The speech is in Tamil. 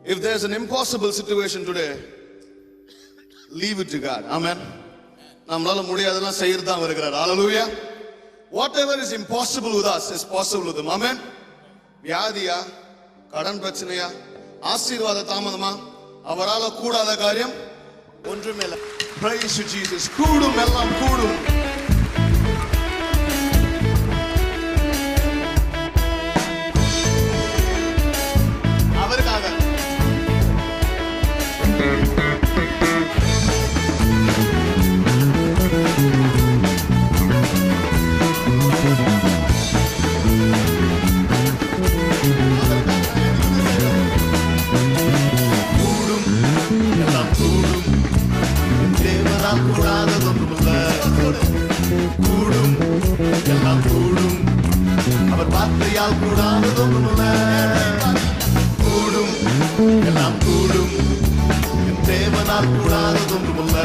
If there's an impossible situation today, leave it to God. Amen. நம்மளால முடியாதெல்லாம் செய்யறதா வருகிறார். Hallelujah. Whatever is impossible with us is possible with him. Amen. வியாதியா, கடன் பிரச்சனையா, ஆசீர்வாத தாமதமா, அவரால கூடாத காரியம் ஒன்றுமே இல்லை. Praise you Jesus. கூடும், எல்லாம் கூடும். அவருக்காக கூடும், எல்லாம் கூடும். அவர் வார்த்தையால் கூடாததொன்றுமில்ல. கூடும், எல்லாம் கூடும். என் தேவனால் கூடாததொன்றுமில்ல.